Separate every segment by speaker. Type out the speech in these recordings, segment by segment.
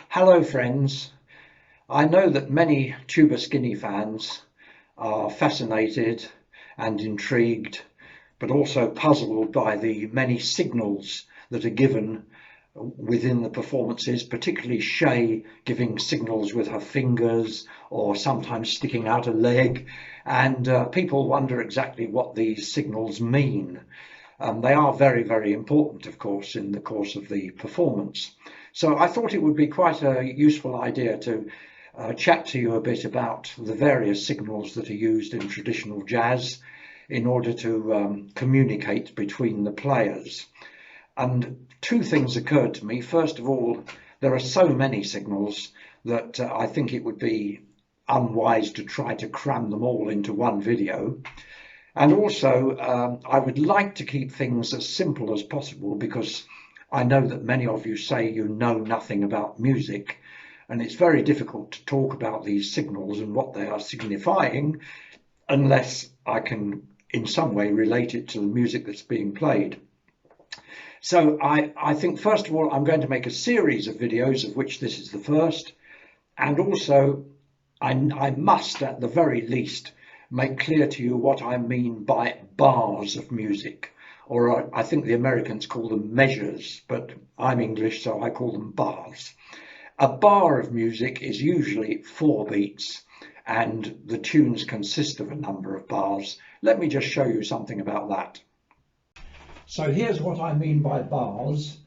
Speaker 1: Hello friends, I know that many Tuba Skinny fans are fascinated and intrigued, but also puzzled by the many signals that are given within the performances, particularly Shay giving signals with her fingers or sometimes sticking out a leg, and people wonder exactly what these signals mean. They are very, very important, of course, in the course of the performance. So I thought it would be quite a useful idea to chat to you a bit about the various signals that are used in traditional jazz in order to communicate between the players. And two things occurred to me. First of all, there are so many signals that I think it would be unwise to try to cram them all into one video. And also, I would like to keep things as simple as possible because I know that many of you say you know nothing about music, and it's very difficult to talk about these signals and what they are signifying unless I can in some way relate it to the music that's being played. So I think first of all I'm going to make a series of videos, of which this is the first, and also I must at the very least make clear to you what I mean by bars of music, or I think the Americans call them measures, but I'm English so I call them bars. A bar of music is usually 4 beats and the tunes consist of a number of bars. Let me just show you something about that. So here's what I mean by bars.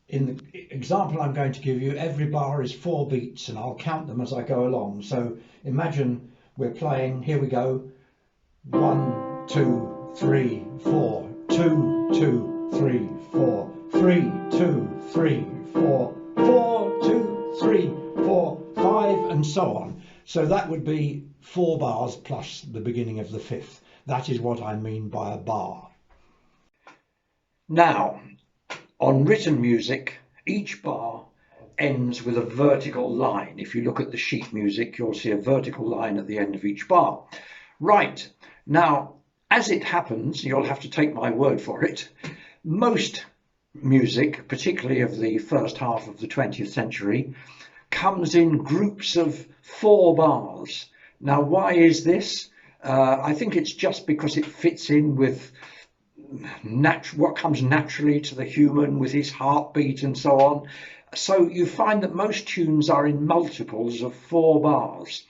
Speaker 1: In the example I'm going to give you, every bar is 4 beats and I'll count them as I go along. So imagine we're playing, here we go, 1, 2, 3, 4, 2, 2, 3, 4, 3, 2, 3, 4, 4, 2, 3, 4, 5, and so on. So that would be 4 bars plus the beginning of the 5th. That is what I mean by a bar. Now, on written music, each bar ends with a vertical line. If you look at the sheet music, you'll see a vertical line at the end of each bar. Right, now, as it happens, you'll have to take my word for it, most music, particularly of the first half of the 20th century, comes in groups of 4 bars. Now, why is this? I think it's just because it fits in with what comes naturally to the human with his heartbeat and so on. So you find that most tunes are in multiples of 4 bars.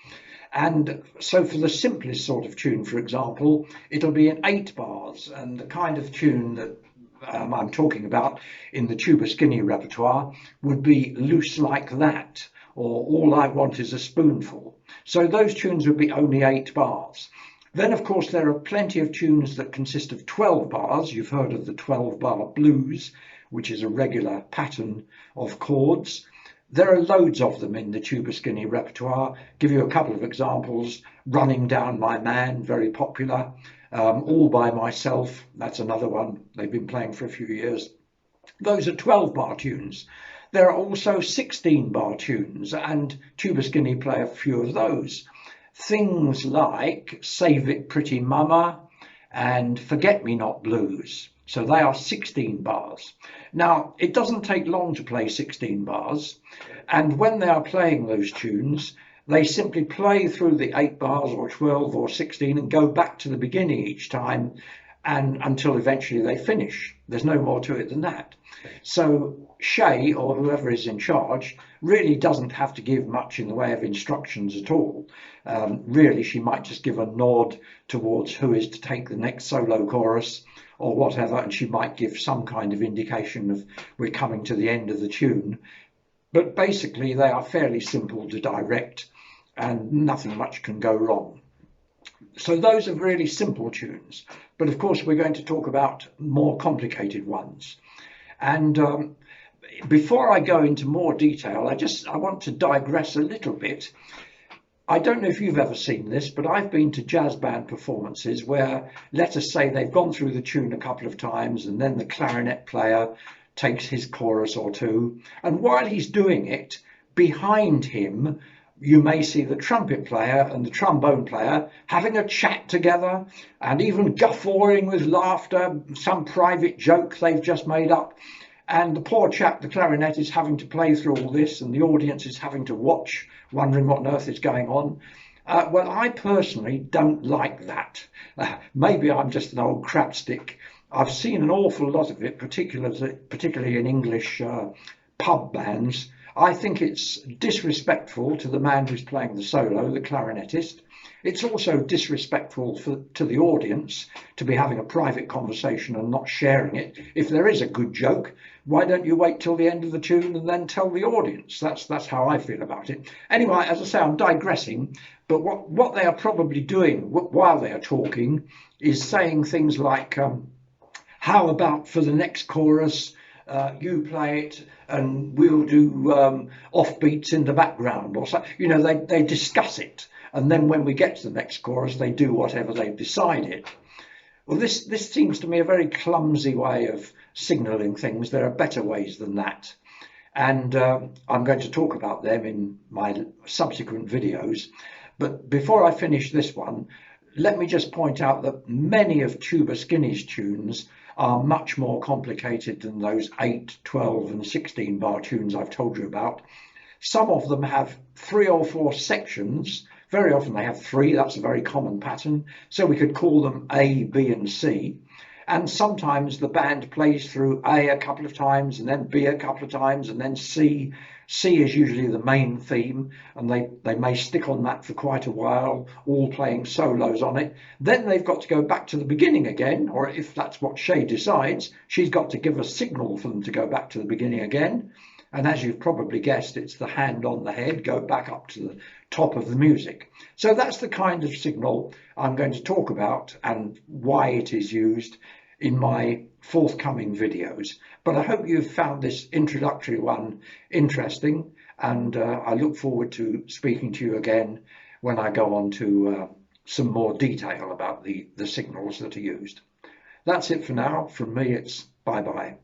Speaker 1: And so for the simplest sort of tune, for example, it'll be in 8 bars. And the kind of tune that I'm talking about in the Tuba Skinny repertoire would be Loose Like That, or All I Want Is a Spoonful. So those tunes would be only 8 bars. Then, of course, there are plenty of tunes that consist of 12 bars. You've heard of the 12-bar blues, which is a regular pattern of chords. There are loads of them in the Tuba Skinny repertoire. Give you a couple of examples. Running Down My Man, very popular. All By Myself, that's another one. They've been playing for a few years. Those are 12-bar tunes. There are also 16-bar tunes, and Tuba Skinny play a few of those. Things like Save It Pretty Mama and Forget Me Not Blues. So they are 16 bars. Now, it doesn't take long to play 16 bars. And when they are playing those tunes, they simply play through the 8 bars or 12 or 16 and go back to the beginning each time and until eventually they finish. There's no more to it than that. So Shay, or whoever is in charge, really doesn't have to give much in the way of instructions at all. Really, she might just give a nod towards who is to take the next solo chorus or whatever, and she might give some kind of indication of we're coming to the end of the tune. But basically, they are fairly simple to direct and nothing much can go wrong. So those are really simple tunes. But of course, we're going to talk about more complicated ones. And before I go into more detail, I want to digress a little bit. I don't know if you've ever seen this, but I've been to jazz band performances where, let us say, they've gone through the tune a couple of times and then the clarinet player takes his chorus or two. And while he's doing it, behind him, you may see the trumpet player and the trombone player having a chat together and even guffawing with laughter, some private joke they've just made up. And the poor chap, the clarinet, is having to play through all this, and the audience is having to watch, wondering what on earth is going on. Well, I personally don't like that. Maybe I'm just an old crapstick. I've seen an awful lot of it, particularly in English pub bands. I think it's disrespectful to the man who's playing the solo, the clarinetist. It's also disrespectful to the audience to be having a private conversation and not sharing it. If there is a good joke, why don't you wait till the end of the tune and then tell the audience? That's how I feel about it. Anyway, as I say, I'm digressing, but what they are probably doing while they are talking is saying things like, how about for the next chorus, you play it and we'll do offbeats in the background, or so. You know, they discuss it, and then when we get to the next chorus they do whatever they've decided. Well, this seems to me a very clumsy way of signalling things. There are better ways than that, and I'm going to talk about them in my subsequent videos. But before I finish this one, let me just point out that many of Tuba Skinny's tunes are much more complicated than those 8, 12 and 16 bar tunes I've told you about. Some of them have 3 or 4 sections. Very often they have 3, that's a very common pattern. So we could call them A, B and C. And sometimes the band plays through A couple of times and then B a couple of times and then C. C is usually the main theme, and they may stick on that for quite a while, all playing solos on it. Then they've got to go back to the beginning again, or if that's what Shay decides, she's got to give a signal for them to go back to the beginning again. And as you've probably guessed, it's the hand on the head, go back up to the top of the music. So that's the kind of signal I'm going to talk about and why it is used in my forthcoming videos. But I hope you've found this introductory one interesting, and I look forward to speaking to you again when I go on to some more detail about the signals that are used. That's it for now. From me, it's bye-bye.